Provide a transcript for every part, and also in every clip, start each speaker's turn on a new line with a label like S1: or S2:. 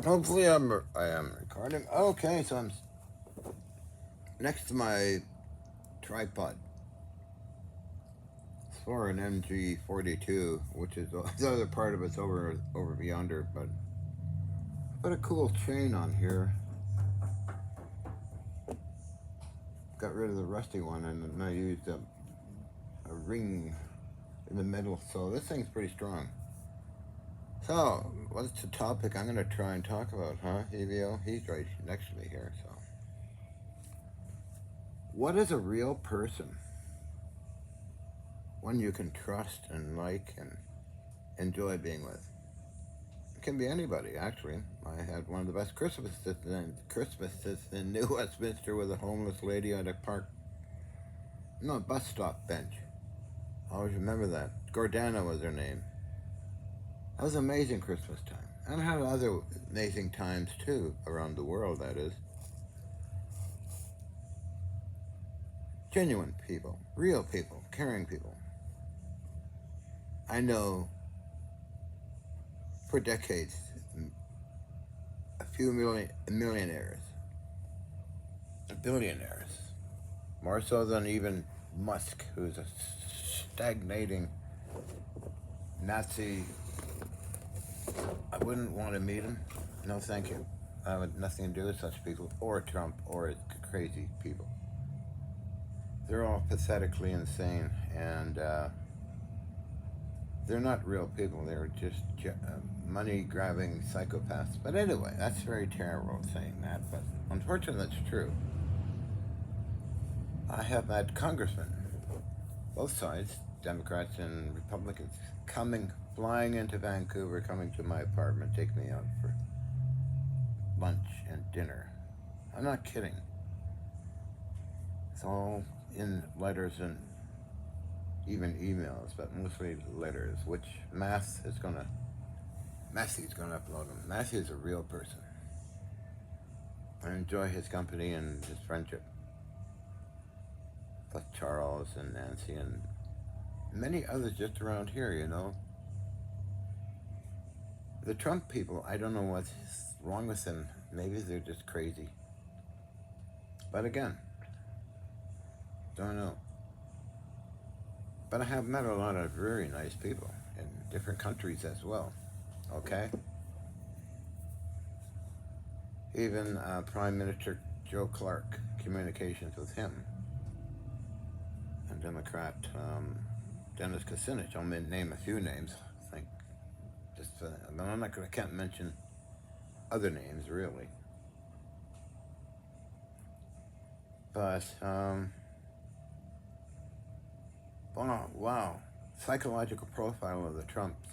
S1: Hopefully, I am recording. Okay, so I'm next to my tripod for an MG42, which is the other part of it's over yonder. But put a cool chain on here. Got rid of the rusty one, and I used a ring in the middle. So this thing's pretty strong. So, what's the topic I'm going to try and talk about, huh, EVO? He's right next to me here, so. What is a real person? One you can trust and like and enjoy being with. It can be anybody, actually. I had one of the best Christmases in New Westminster with a homeless lady at a bus stop bench. I always remember that. Gordana was her name. That was an amazing Christmas time. And I had other amazing times too, around the world, that is. Genuine people, real people, caring people. I know for decades a few millionaires, billionaires, more so than even Musk, who's a stagnating Nazi. I wouldn't want to meet him. No, thank you. I have nothing to do with such people, or Trump, or crazy people. They're all pathetically insane, and they're not real people. They're just money-grabbing psychopaths. But anyway, that's very terrible saying that, but unfortunately, that's true. I have had congressmen, both sides, Democrats and Republicans, flying into Vancouver, coming to my apartment, take me out for lunch and dinner. I'm not kidding. It's all in letters and even emails, but mostly letters, which Matthew's gonna upload them. Matthew's a real person. I enjoy his company and his friendship with Charles and Nancy and many others just around here, you know. The Trump people, I don't know what's wrong with them. Maybe they're just crazy. But again, don't know. But I have met a lot of very nice people in different countries as well. Okay? Even Prime Minister Joe Clark, communications with him. And Democrat Dennis Kucinich. I'll name a few names. I think I can't mention other names really. But wow, psychological profile of the Trumps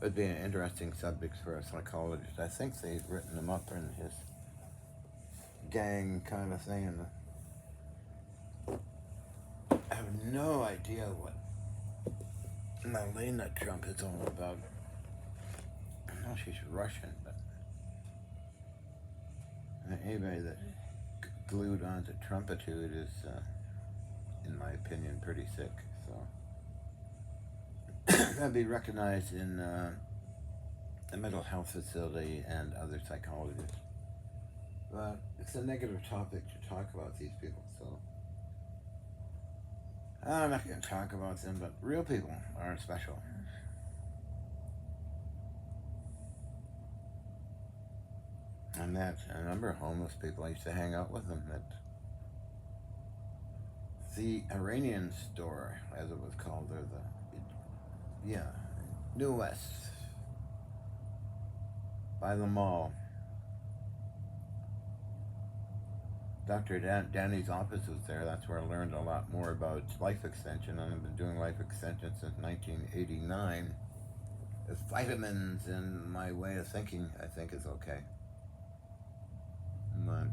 S1: would be an interesting subject for a psychologist. I think they've written them up in his gang kind of thing, and I have no idea what Melania Trump is all about. I know she's Russian, but anybody that glued onto Trumpitude is, in my opinion, pretty sick. So that'd be recognized in a mental health facility and other psychologists. But it's a negative topic to talk about these people, so I'm not going to talk about them, but real people are special. I met a number of homeless people. I used to hang out with them at the Iranian store, as it was called, or New West, by the mall. Dr. Danny's office was there. That's where I learned a lot more about life extension, and I've been doing life extension since 1989. With vitamins and my way of thinking, I think is okay. But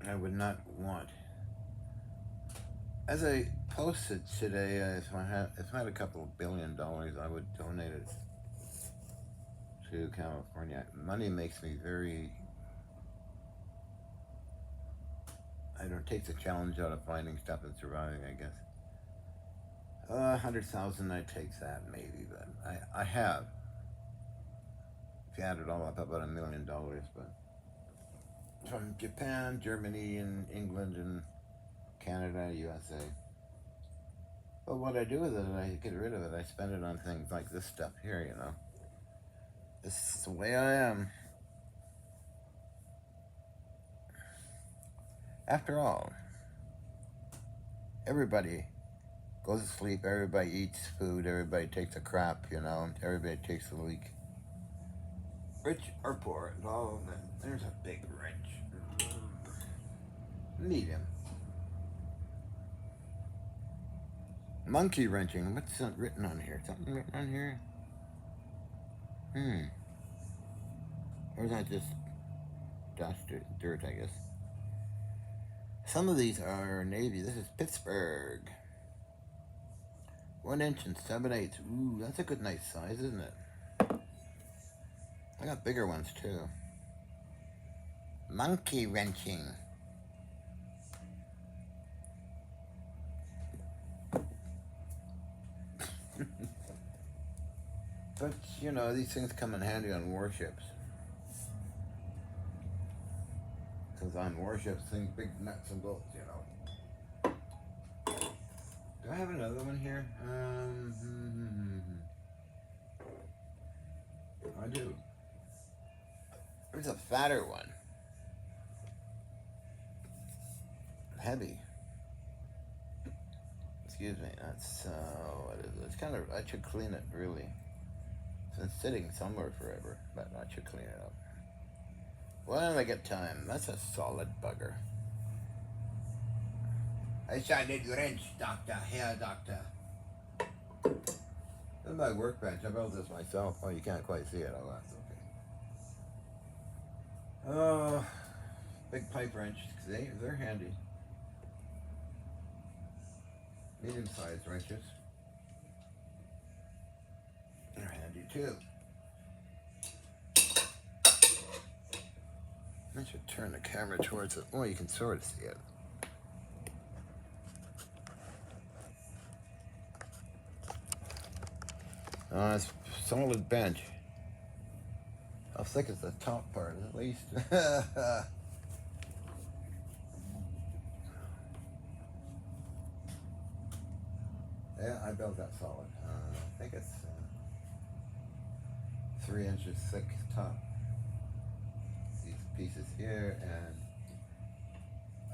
S1: I would not want. As I posted today, if I had a couple of $1 billion, I would donate it to California. Money makes me very. I don't take the challenge out of finding stuff and surviving, I guess. 100,000, I take that maybe, but I have if you add it all up, about $1 million. But from Japan, Germany, and England, and Canada, USA. But what I do with it, I get rid of it. I spend it on things like this stuff here, you know. This is the way I am. After all, everybody goes to sleep, everybody eats food, everybody takes a crap, you know, everybody takes a leak. Rich or poor, and all of them. There's a big wrench. Medium. Monkey wrenching. What's written on here? Something written on here? Or is that just dust or dirt, I guess? Some of these are Navy. This is Pittsburgh. 1 inch and 7/8. Ooh, that's a good nice size, isn't it? I got bigger ones too. Monkey wrenching. But, you know, these things come in handy on warships. Because on warships, things big nuts and bolts, you know. Do I have another one here? I do. There's a fatter one. Heavy. Excuse me. That's, what is it? It's kind of, I should clean it, really. It's been sitting somewhere forever, but I should clean it up. When I get time. That's a solid bugger. I need wrench, doctor. Here, doctor. This is my workbench. I built this myself. Oh, you can't quite see it. Oh, that's okay. Oh, big pipe wrench. They're handy. Medium-sized wrenches. They're handy too. I should turn the camera towards it. Oh, you can sort of see it. It's a solid bench. How thick is the top part, at least? Yeah, I built that solid. I think it's 3 inches thick top. These pieces here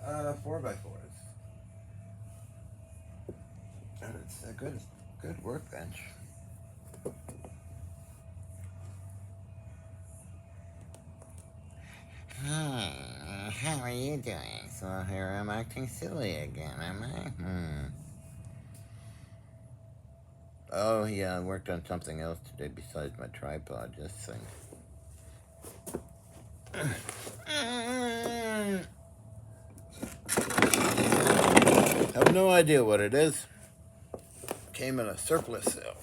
S1: and 4x4s. And it's a good workbench. Hey, how are you doing? So here I'm acting silly again, am I? Oh yeah, I worked on something else today besides my tripod, just think. Have no idea what it is. Came in a surplus sale.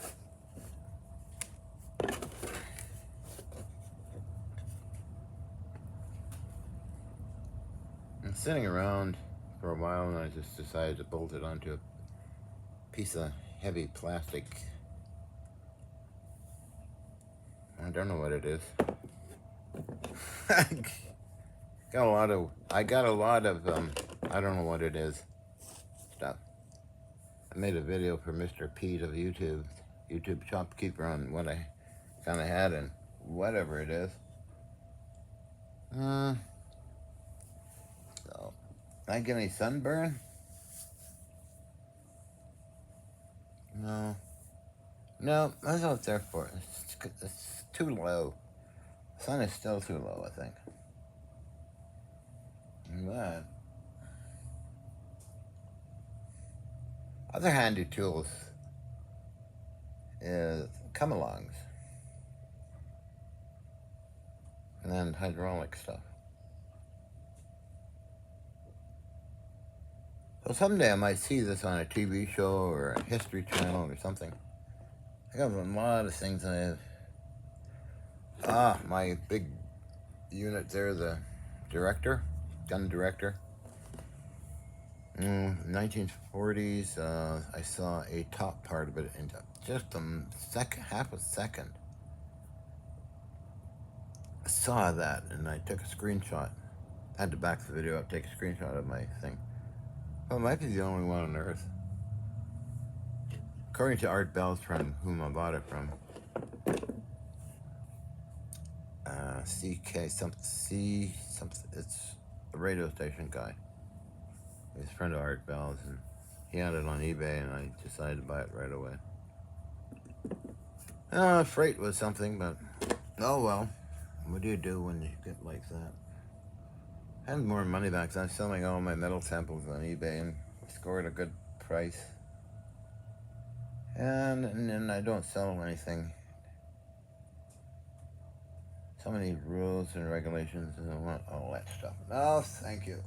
S1: I'm sitting around for a while and I just decided to bolt it onto a piece of heavy plastic. I don't know what it is. I got a lot of I don't know what it is stuff. I made a video for Mr. Pete of YouTube shopkeeper on what I kind of had and whatever it is. So, I get any sunburn? No, that's what it's there for. It's too low. The sun is still too low, I think. But other handy tools is come-alongs and hydraulic stuff. So someday I might see this on a TV show or a History Channel or something. I got a lot of things I have. My big unit there, the director, gun director. 1940s, I saw a top part of it in just half a second. saw that and I took a screenshot. I had to back the video up, take a screenshot of my thing. Well, it might be the only one on Earth. According to Art Bell's friend, whom I bought it from, CK something, it's a radio station guy. He's a friend of Art Bell's, and he had it on eBay, and I decided to buy it right away. Freight was something, but oh well. What do you do when you get like that? I had more money back, so I was selling all my metal samples on eBay and scored a good price. And then I don't sell anything. So many rules and regulations, and I want all that stuff. No, thank you.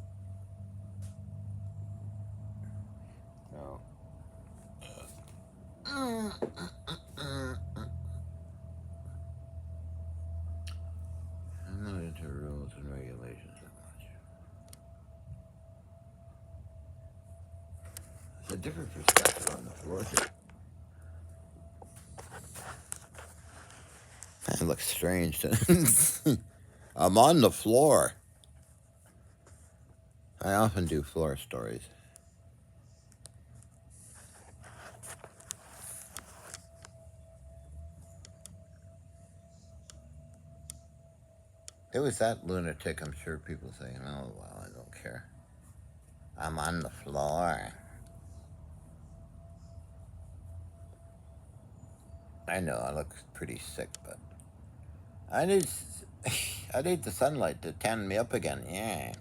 S1: No. I'm not into rules and regulations that much. It's a different perspective on the floor here. It looks strange. I'm on the floor. I often do floor stories. It was that lunatic, I'm sure people say, oh, well, I don't care. I'm on the floor. I know, I look pretty sick, but I need the sunlight to tan me up again, yeah.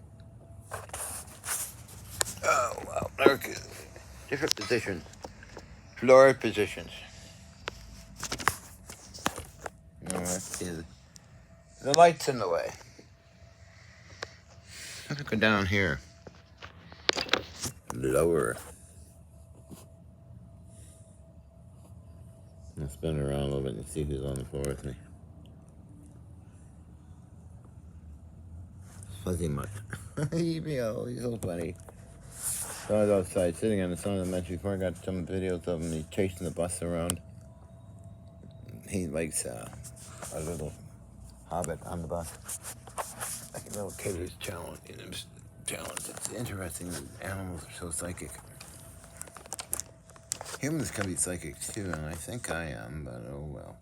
S1: Oh, well, okay. Different positions. Floor positions. The light's in the way. Let's go down here. Lower. I'll spin around a little bit and see who's on the floor with me. Fuzzy Mutt. He's so funny. So I was outside sitting on the sun of the bench before. I got some videos of him. He's chasing the bus around. He likes a little hobbit on the bus. Like a little kid who's challenged. It's interesting that animals are so psychic. Humans can be psychic too, and I think I am, but oh well.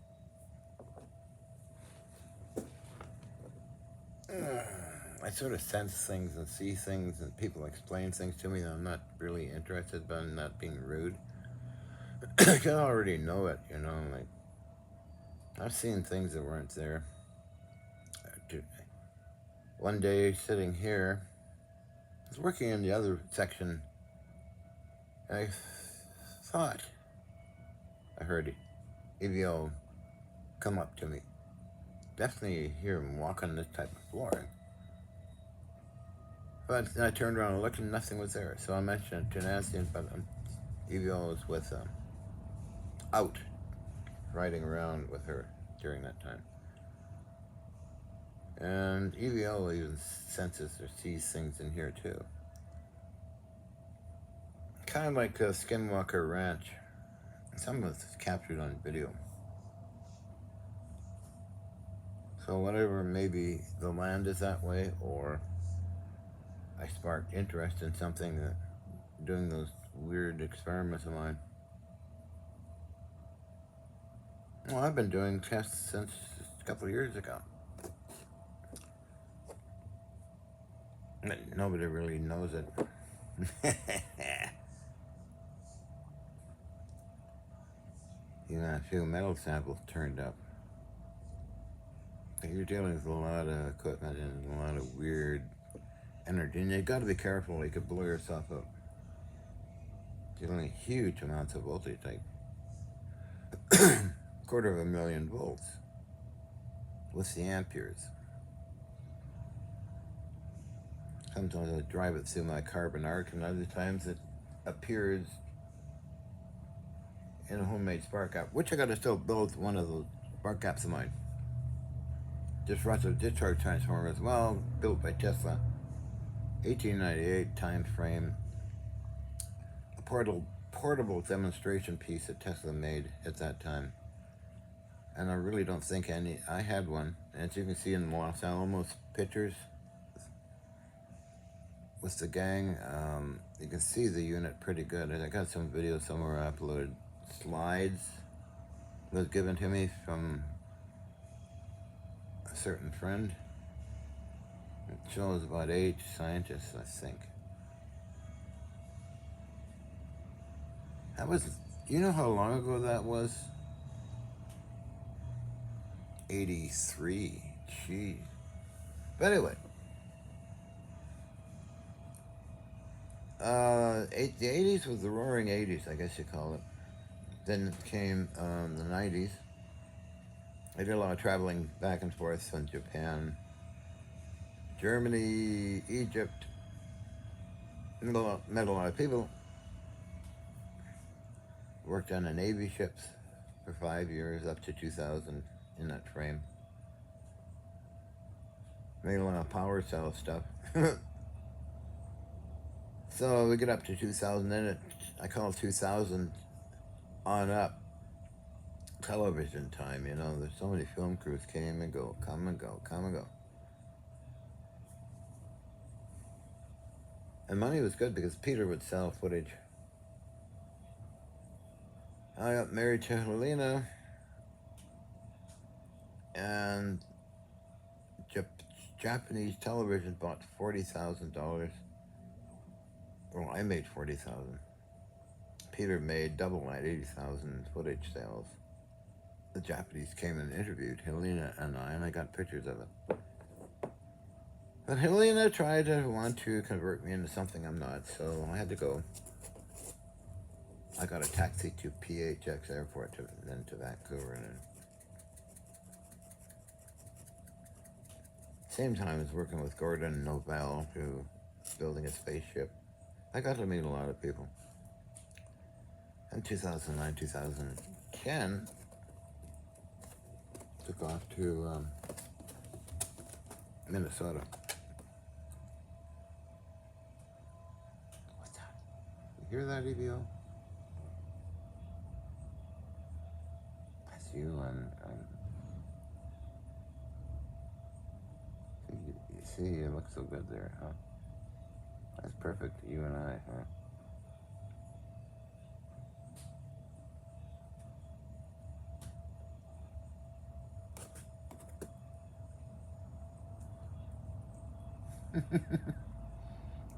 S1: I sort of sense things and see things, and people explain things to me that I'm not really interested, but I'm not being rude. I can already know it, like, I've seen things that weren't there. One day, sitting here, I was working in the other section, and I thought I heard EVO come up to me. Definitely hear him walk on this type of floor. But then I turned around and looked, and nothing was there. So I mentioned it to Nancy, but EVO was with out riding around with her during that time. And EVO even senses or sees things in here too. Kind of like Skinwalker Ranch. Some of it's captured on video. So whatever, maybe the land is that way, or I sparked interest in something that doing those weird experiments of mine. Well, I've been doing tests since a couple of years ago. Nobody really knows it. Even a few metal samples turned up. You're dealing with a lot of equipment and a lot of weird energy, and you got to be careful. You could blow yourself up. Dealing huge amounts of voltage, like 250,000 volts with the amperes. Sometimes I drive it through my carbon arc, and other times it appears in a homemade spark gap, which I got to still build one of those spark gaps of mine. Disruptive discharge transformer as well, built by Tesla. 1898 time frame. A portable demonstration piece that Tesla made at that time. and I really don't think I had one. As you can see in the Los Alamos pictures with the gang, you can see the unit pretty good. And I got some video somewhere I uploaded. Slides was given to me from a certain friend. It shows about 8 scientists, I think. That was, you know how long ago that was? 83. Gee. But anyway, the 80s was the roaring 80s, I guess you call it. Then came the 90s. I did a lot of traveling back and forth from Japan, Germany, Egypt. Met a lot of people. Worked on the Navy ships for 5 years, up to 2000 in that frame. Made a lot of power cell stuff. So we get up to 2000, then I call it 2000 on up television time. There's so many film crews came and go, come and go, come and go. And money was good because Peter would sell footage. I got married to Helena, and Japanese television bought $40,000. Well, I made $40,000. Peter made double that, $80,000 footage sales. The Japanese came and interviewed Helena and I got pictures of it. But Helena tried to want to convert me into something I'm not, so I had to go. I got a taxi to PHX Airport, then to Vancouver, and then same time as working with Gordon Novell, who was building a spaceship. I got to meet a lot of people. In 2009, 2010, took off to Minnesota. What's that? You hear that, EVO? That's you and you see, you look so good there, huh? That's perfect, you and I, huh?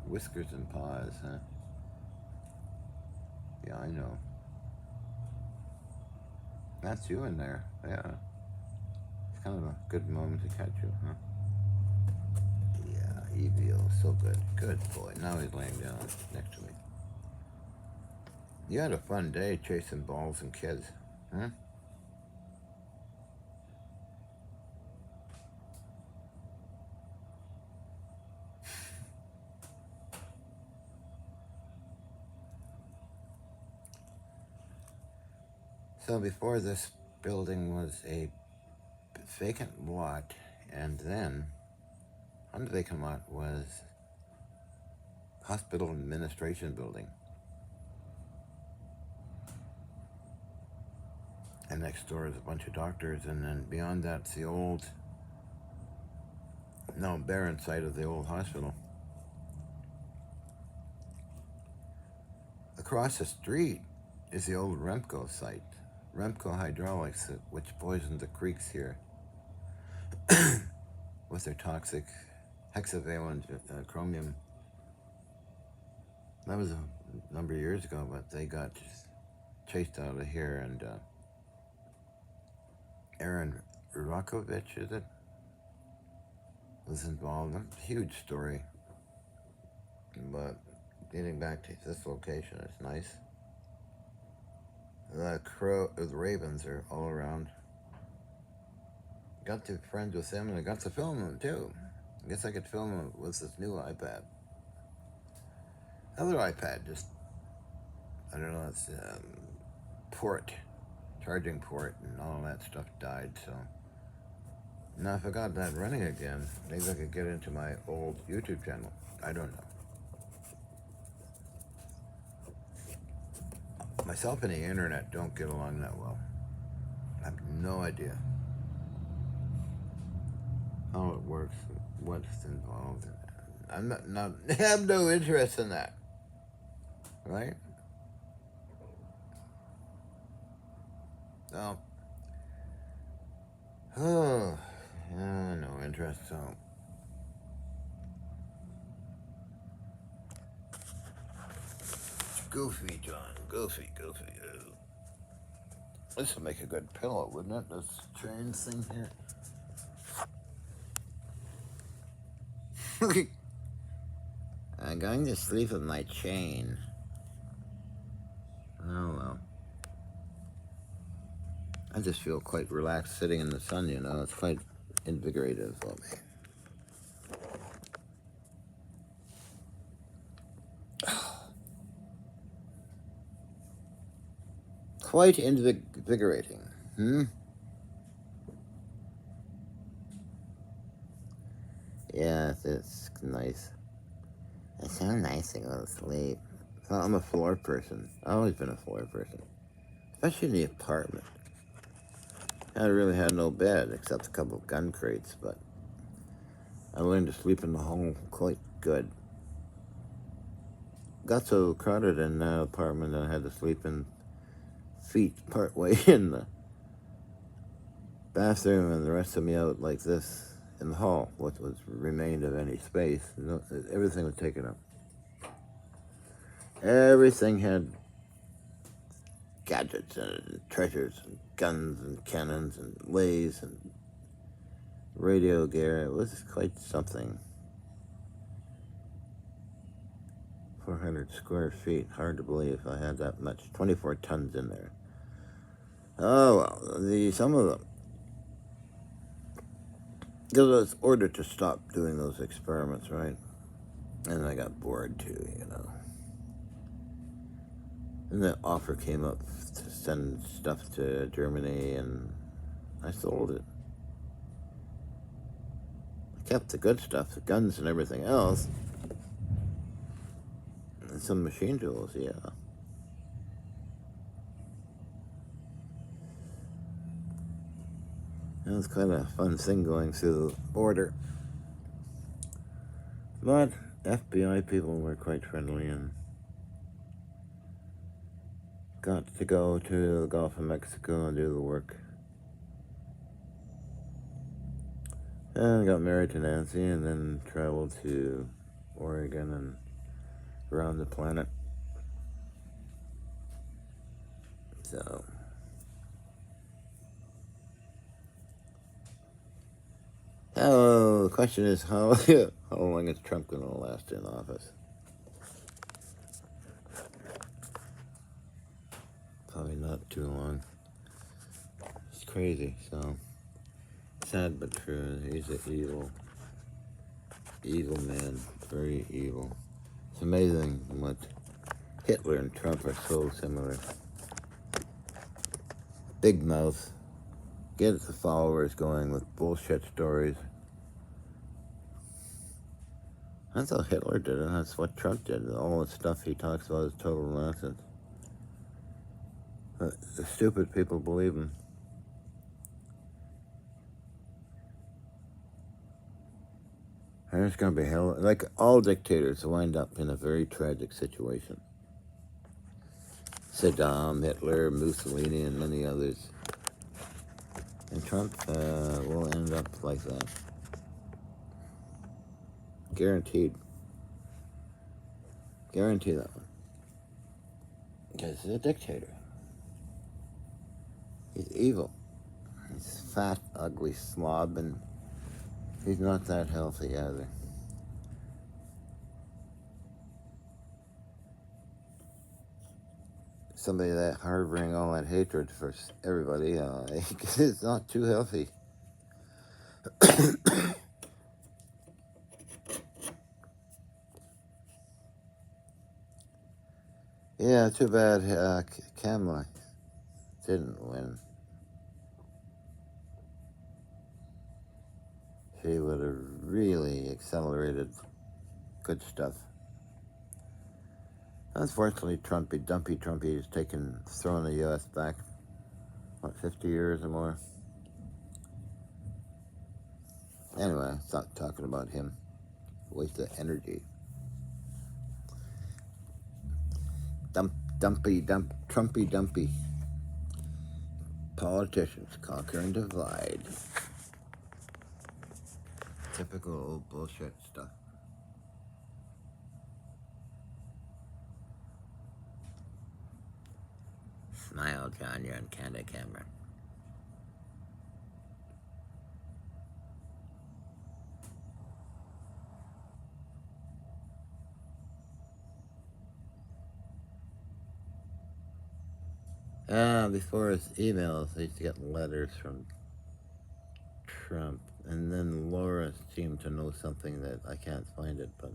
S1: Whiskers and paws, huh? Yeah, I know. That's you in there, yeah. It's kind of a good moment to catch you, huh? Yeah, EVO, so good. Good boy. Now he's laying down next to me. You had a fun day chasing balls and kids, huh? So before this building was a vacant lot, and then on the vacant lot was hospital administration building. And next door is a bunch of doctors, and then beyond that's the old, barren site of the old hospital. Across the street is the old Remco site, Remco Hydraulics, which poisoned the creeks here with their toxic hexavalent chromium. That was a number of years ago, but they got chased out of here, and Aaron Rakovich, is it, was involved. Huge story, but getting back to this location, it's nice. The ravens are all around. Got to be friends with them, and I got to film them too. I guess I could film them with this new iPad. Other iPad, just, I don't know, it's charging port, and all that stuff died, so. Now if I got that running again, maybe I could get into my old YouTube channel. I don't know. Myself and the internet don't get along that well. I have no idea how it works, what's involved. I'm not I have no interest in that, right? No. Oh, yeah, no interest. So goofy, John. Goofy, goofy. This would make a good pillow, wouldn't it? This train thing here. I'm going to sleep with my chain. Oh well. I just feel quite relaxed sitting in the sun, you know. It's quite invigorating for me. Quite invigorating. Hmm? Yeah, it's nice. It's so nice to go to sleep. Well, I'm a floor person. I've always been a floor person. Especially in the apartment. I really had no bed except a couple of gun crates, but I learned to sleep in the hall quite good. Got so crowded in the apartment that I had to sleep in feet part way in the bathroom and the rest of me out like this in the hall, what was remained of any space. No, everything was taken up. Everything had gadgets and treasures and guns and cannons and lathes and radio gear. It was quite something. 400 square feet. Hard to believe I had that much. 24 tons in there. Oh, well, some of them. Because I was ordered to stop doing those experiments, right? And I got bored too, you know. And the offer came up to send stuff to Germany, and I sold it. I kept the good stuff, the guns and everything else. And some machine tools, yeah. It was kind of a fun thing going through the border. But FBI people were quite friendly and got to go to the Gulf of Mexico and do the work. And I got married to Nancy and then traveled to Oregon and around the planet. So, the question is how long is Trump going to last in office? Probably not too long. He's crazy, so sad but true. He's an evil man, very evil. It's amazing what Hitler and Trump are so similar. Big mouth, gets the followers going with bullshit stories. That's how Hitler did it. That's what Trump did. All the stuff he talks about is total nonsense. But the stupid people believe him. And it's going to be hell. Like all dictators wind up in a very tragic situation. Saddam, Hitler, Mussolini, and many others. And Trump will end up like that. Guaranteed. Guarantee that one. Because he's a dictator. He's evil. He's a fat, ugly slob, and he's not that healthy either. Somebody that harboring all that hatred for everybody, it's not too healthy. Yeah, too bad Kamala didn't win. She would have really accelerated good stuff. Unfortunately, Trumpy is throwing the U.S. back what, 50 years or more. Anyway, stop talking about him. Waste of energy. Trumpy dumpy. Politicians conquer and divide. Typical old bullshit stuff. Smile, John, you're on candid camera. Before his emails, I used to get letters from Trump, and then Laura seemed to know something that I can't find it, but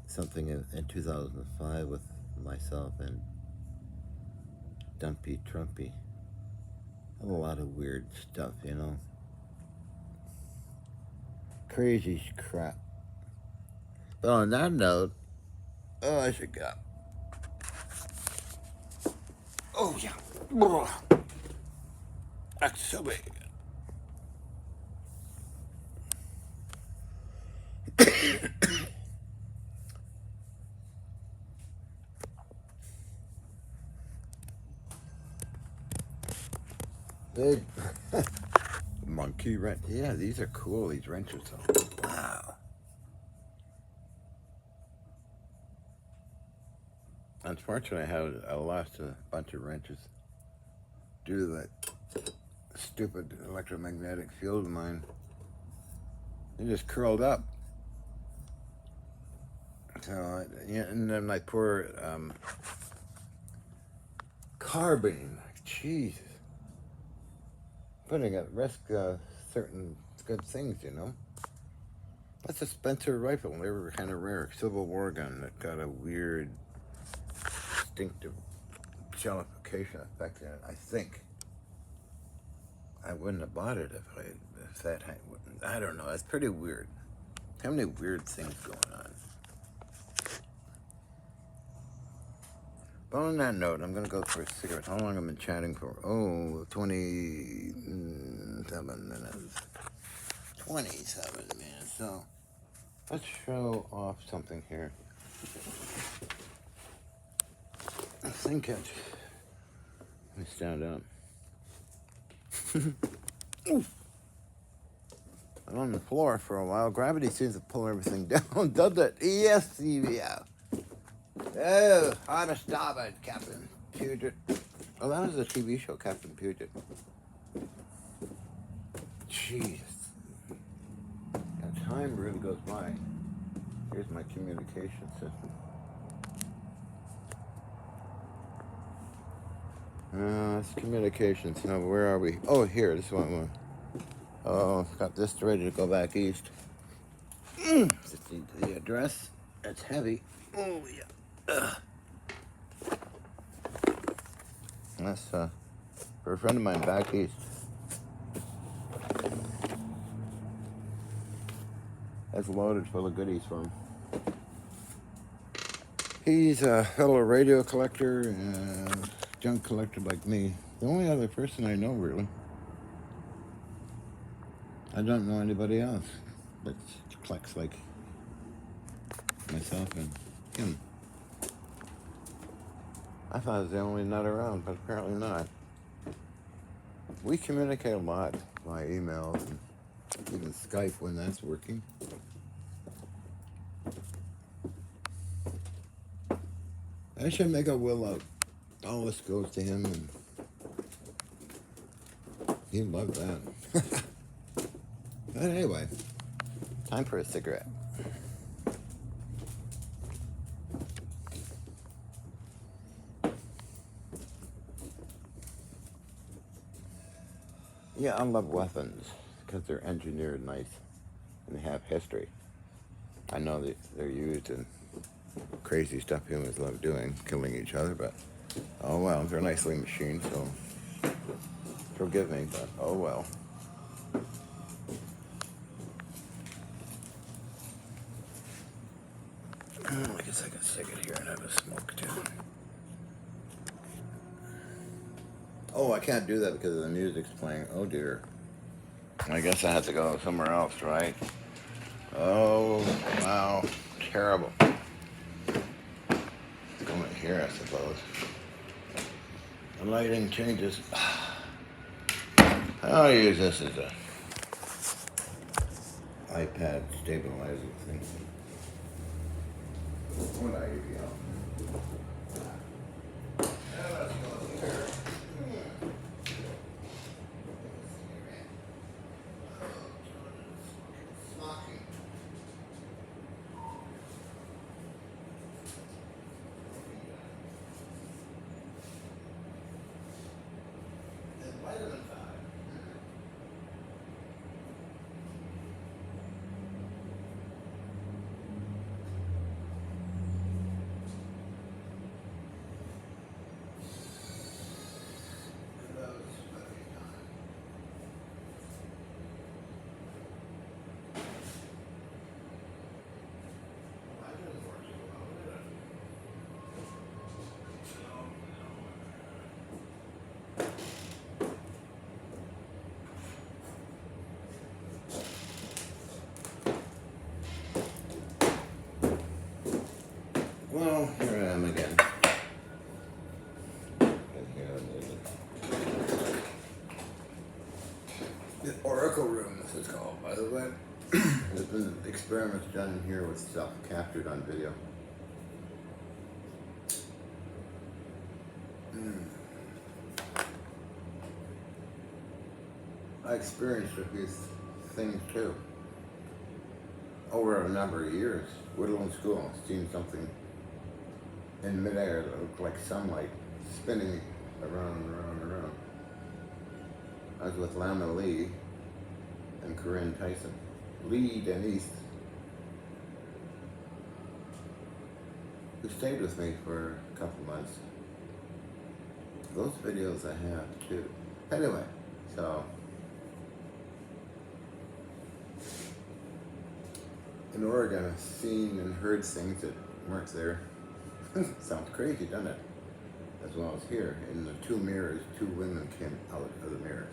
S1: something in 2005 with myself and Dumpy Trumpy. A lot of weird stuff, you know. Crazy crap. But on that note, I should go. Oh yeah. That's so big. Big monkey wrench. Yeah, these are cool. These wrenches. Wow. Unfortunately, I lost a bunch of wrenches due to that stupid electromagnetic field of mine. They just curled up. So, yeah, and then my poor carbine. Jesus. Putting at risk certain good things, you know. That's a Spencer rifle. They were kind of rare. Civil War gun that got a weird, distinctive shellification effect in it, I think. I wouldn't have bought it if that had, I don't know. It's pretty weird. How many weird things going on? But on that note, I'm going to go for a cigarette. How long have I been chatting for? Oh, 27 minutes. 27 minutes. So, let's show off something here. I think let me stand up. I'm on the floor for a while. Gravity seems to pull everything down, does it? Yes, yeah. Oh, how to stop it, Captain Puget. Oh, that was a TV show, Captain Puget. Jeez. That time really goes by. Here's my communication system. It's communications. Now, where are we? Oh, here. This one. Oh, got this ready to go back east. Just need the address. It's heavy. Oh, yeah. That's for a friend of mine back east. That's loaded full of goodies for him. He's a fellow radio collector and junk collector like me. The only other person I know, really. I don't know anybody else that collects like myself and him. I thought I was the only nut around, but apparently not. We communicate a lot via emails and even Skype when that's working. I should make a will out. All this goes to him, and he'd love that. But anyway, time for a cigarette. Yeah, I love weapons because they're engineered nice and they have history. I know that they're used in crazy stuff humans love doing, killing each other, but oh well, they're nicely machined, so forgive me, but oh well. I guess I can stick it here and have a smoke too. Oh, I can't do that because the music's playing. Oh dear. I guess I have to go somewhere else, right? Oh, wow. Terrible. Go in here, I suppose. The lighting changes. I'll use this as a iPad stabilizer thing. What are you, let's go here. Smocking. And vitamin 5. Well, here I am again. The Oracle Room, this is called, by the way. There's been experiments done here with stuff captured on video. I experienced a few things too. Over a number of years, Woodland School, seen something in midair that looked like sunlight spinning around and around and around. I was with Lama Lee and Corinne Tyson. Lee Denise, who stayed with me for a couple months. Those videos I have too. Anyway, so in Oregon, I've seen and heard things that weren't there. Sounds crazy, doesn't it? As well as here, in the two mirrors, two women came out of the mirrors.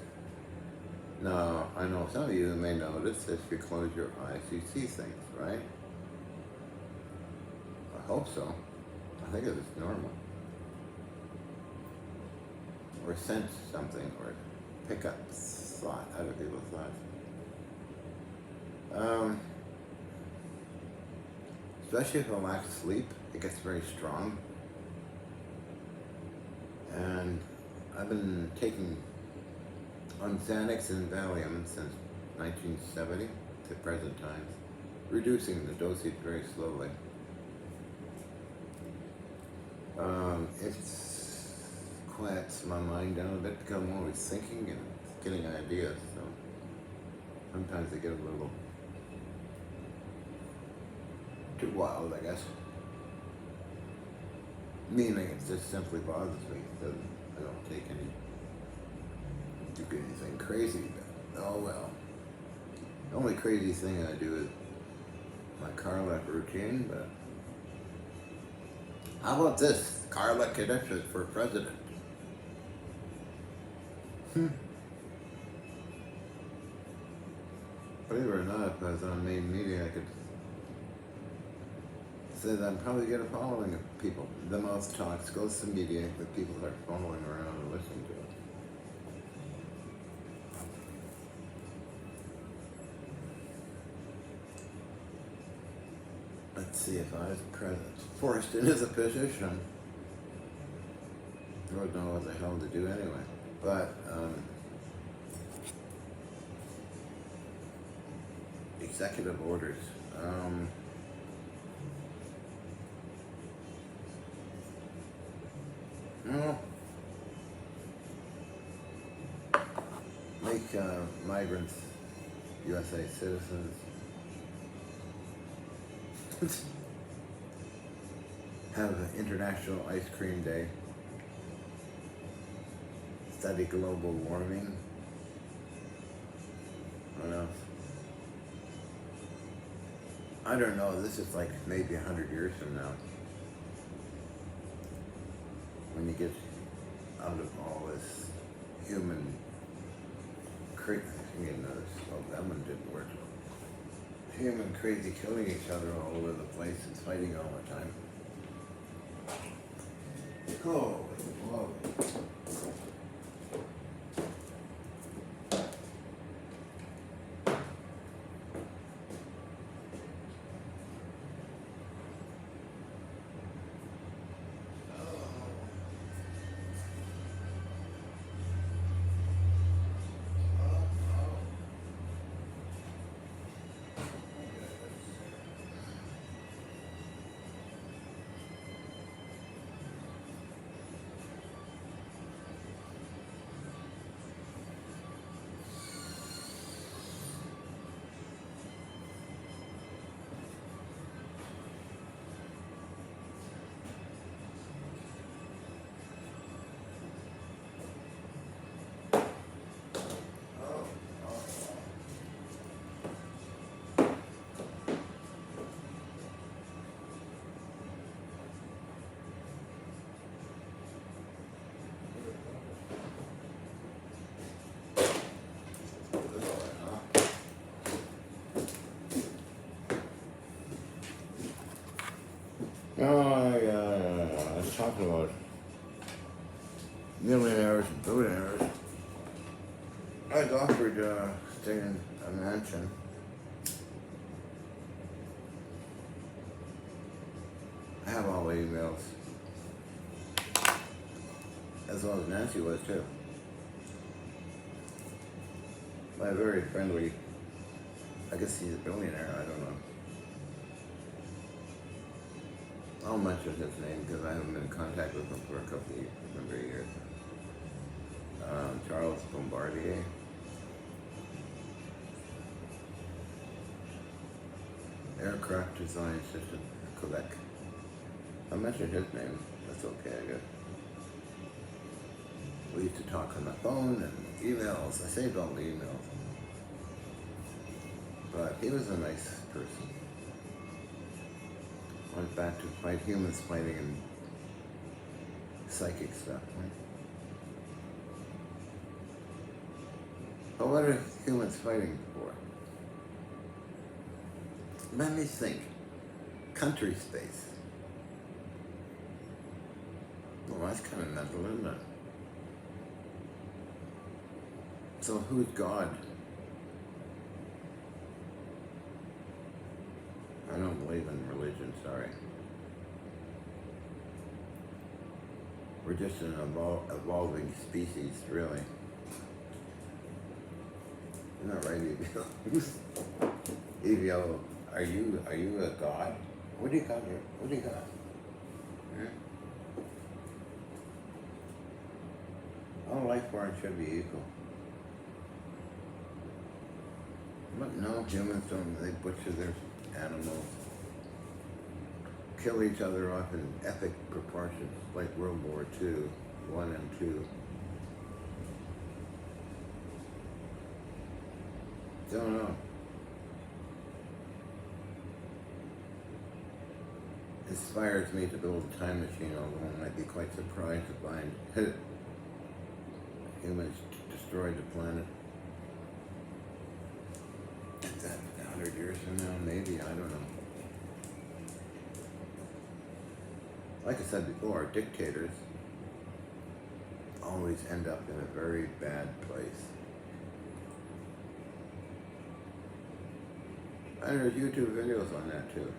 S1: Now, I know some of you may notice if you close your eyes, you see things, right? I hope so. I think it's normal. Or sense something, or pick up thought, other people's thoughts. Especially if I lack sleep, it gets very strong. And I've been taking on Xanax and Valium since 1970 to present times, reducing the dosage very slowly. It quiets my mind down a bit because I'm always thinking and getting ideas, so sometimes they get a little too wild, I guess. Meaning it just simply bothers me because I don't take do anything crazy. But, oh well. The only crazy thing I do is my Carla routine, but how about this? Carla Kadesha for president. Believe it or not, if I was on main media, I could say that I'm probably get a following of people. The mouth talks, goes to media, but people are following around and listening to it. Let's see if I was president. Forced into the position. I don't know what the hell to do anyway. But, executive orders. Well, make migrants USA citizens. Have an International Ice Cream Day. Study global warming. What else? I don't know. This is like maybe 100 years from now. When you get out of all this human crazy. Oh, that one didn't work. Human crazy killing each other all over the place and fighting all the time. Oh, whoa. Oh, yeah. I was talking about millionaires and billionaires. I was offered staying in a mansion. I have all the emails. As well as Nancy was too. My very friendly, I guess he's a billionaire, I don't know. I'll mention his name because I haven't been in contact with him for a number of years. Charles Bombardier. Aircraft design system, Quebec. I'll mention his name. That's okay, I guess. We used to talk on the phone and emails. I saved all the emails. But he was a nice person. Went back to fight humans fighting and psychic stuff. Right? But what are humans fighting for? Let me think. Country space. Well, that's kind of mental, isn't it? So who's God? I don't believe in religion, sorry. We're just an evolving species, really. Isn't that right, Evio? Evio, are you a god? What do you got here? What do you got? Hmm? All life forms should be equal. But no, humans don't. They butcher their animals. Kill each other off in epic proportions, like World War II, 1 and 2. Don't know. Inspires me to build a time machine, although I might be quite surprised to find humans destroyed the planet. Is that 100 years from now? Maybe, I don't know. Like I said before, dictators always end up in a very bad place. And there's YouTube videos on that too.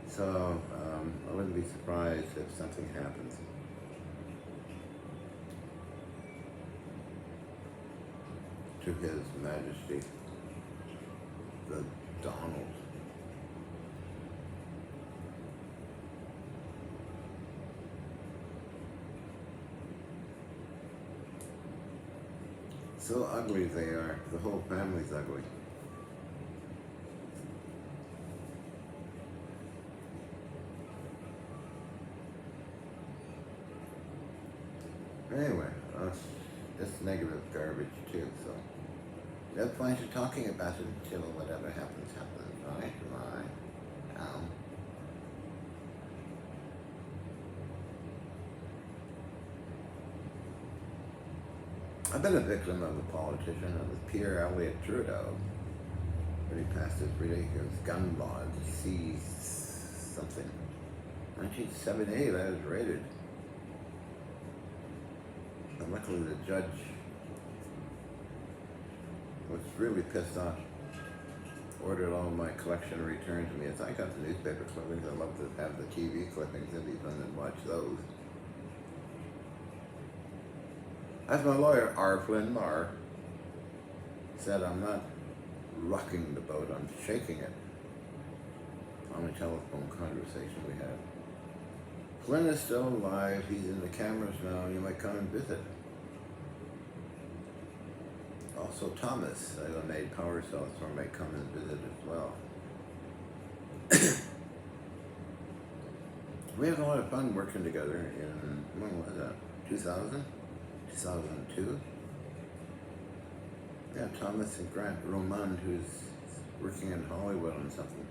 S1: So, I wouldn't be surprised if something happens. To His Majesty, the Donald. So ugly they are. The whole family's ugly. Anyway, it's negative garbage too, so no point in talking about it until whatever happens, happens, right? Right. I've been a victim of a politician, of the Pierre Elliott Trudeau, when he passed his ridiculous gun law, C something. 1978, I was raided. And luckily the judge was really pissed off, ordered all my collection returned to me. As I got the newspaper clippings, I love to have the TV clippings and even watch those. As my lawyer, R. Flynn Marr, said, I'm not rocking the boat, I'm shaking it, on a telephone conversation we had. Flynn is still alive, he's in the cameras now, you might come and visit. Also Thomas, I made power cells for him, might come and visit as well. We had a lot of fun working together in, when was that, 2000? 2002? Yeah, Thomas and Grant Romand, who's working in Hollywood on something.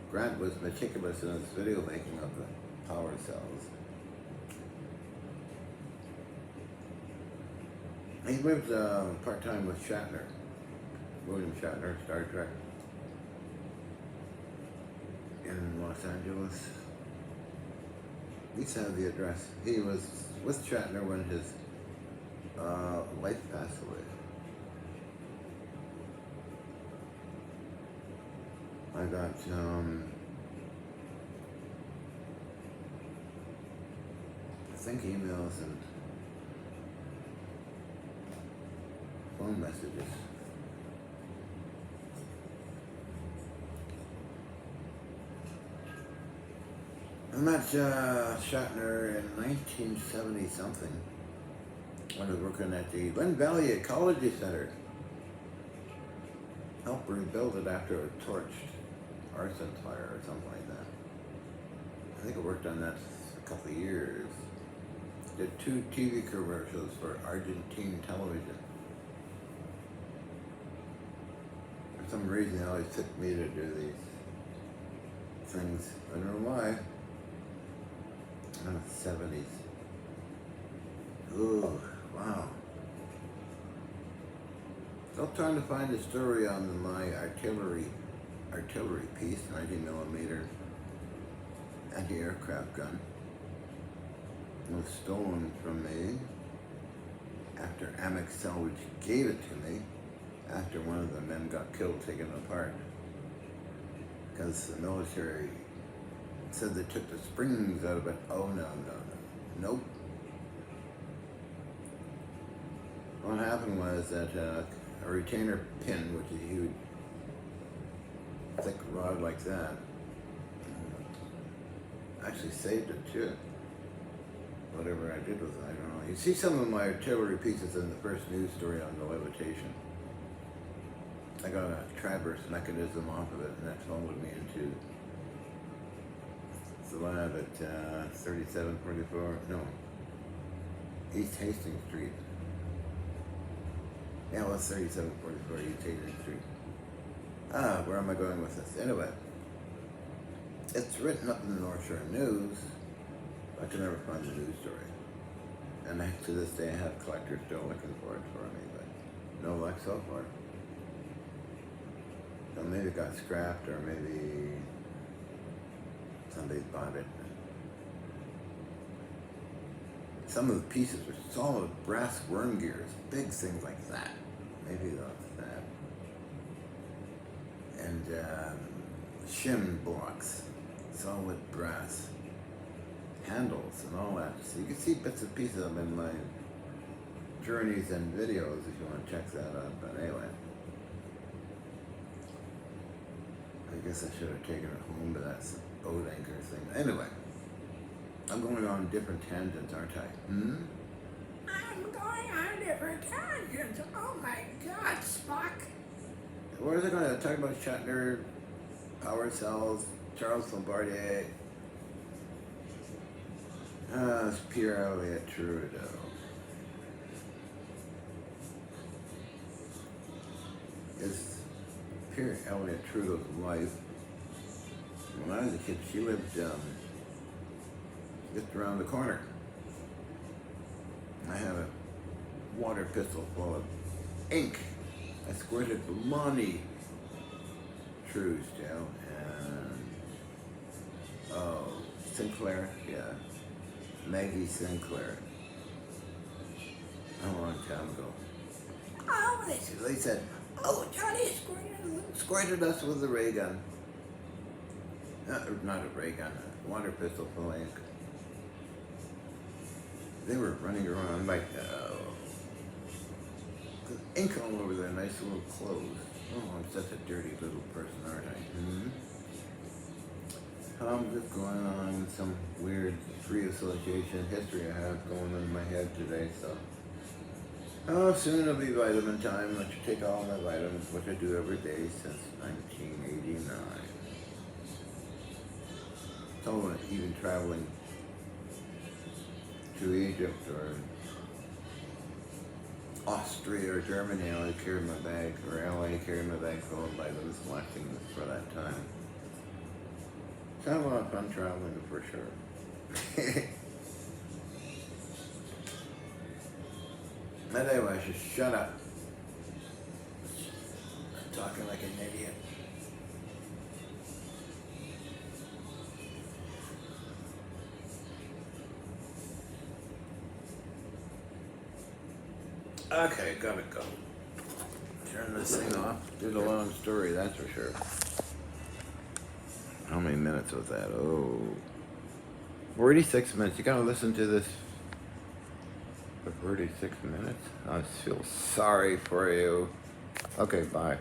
S1: Grant was meticulous in his video making of the power cells. He lived part-time with Shatner, William Shatner, Star Trek, in Los Angeles. He used to have the address. He was with Shatner when his wife passed away. I got I think emails and phone messages. I met Shatner in 1970 something when I was working at the Lynn Valley Ecology Center. Helped rebuild it after a torched arson fire or something like that. I think I worked on that a couple of years. Did 2 TV commercials for Argentine television. For some reason they always took me to do these things. I don't know why. In the 70s. Ooh, wow. Still trying to find a story on my artillery piece, 90mm anti-aircraft gun. It was stolen from me after Amex Salvage gave it to me after one of the men got killed taking it apart. Because the military said they took the springs out of it. Oh, no. Nope. What happened was that a retainer pin, which is a huge, thick rod like that, actually saved it too. Whatever I did with it, I don't know. You see some of my artillery pieces in the first news story on the levitation. I got a traverse mechanism off of it, and that followed me into the lab at 3744, no, East Hastings Street. Yeah, well, it's 3744 East Hastings Street. Where am I going with this? Anyway, it's written up in the North Shore News. I can never find the news story. And to this day, I have collectors still looking for it for me, but no luck so far. So maybe it got scrapped, or maybe somebody bought it. Some of the pieces were solid brass worm gears, big things like that. Maybe that's that. And shim blocks, solid brass handles and all that. So you can see bits and pieces of them in my journeys and videos if you want to check that out. But anyway, I guess I should have taken it home, but that's a boat anchor thing. Anyway, I'm going on different tangents, aren't I? I'm going on different tangents. Oh my God, Spock. What was I going to talk about? Shatner, power cells, Charles Bombardier. It's Pierre Elliott Trudeau. It's Pierre Elliott Trudeau's wife. When I was a kid, she lived just around the corner. I have a water pistol full of ink. I squirted Lonnie Truesdale and Sinclair, yeah, Maggie Sinclair, a long time ago. Oh, they said, oh, Johnny squirted us with a ray gun. Not a ray gun, a water pistol full of ink. They were running around like ink all over their nice little clothes. Oh, I'm such a dirty little person, aren't I? Mm-hmm. I'm just going on some weird free association history I have going in my head today, so. Oh, soon it'll be vitamin time. I should take all my vitamins, which I do every day since 1989. So even traveling to Egypt or Austria or Germany, I always carry my bag, or LA, carry my bag full of vitamins, watching this for that time. It's a lot of fun traveling for sure. Anyway, I should shut up. I'm talking like an idiot. Okay, gotta go. Turn this thing off. Did a long story, that's for sure. How many minutes was that? Oh, 46 minutes. You gotta listen to this for 46 minutes? I feel sorry for you. Okay, bye.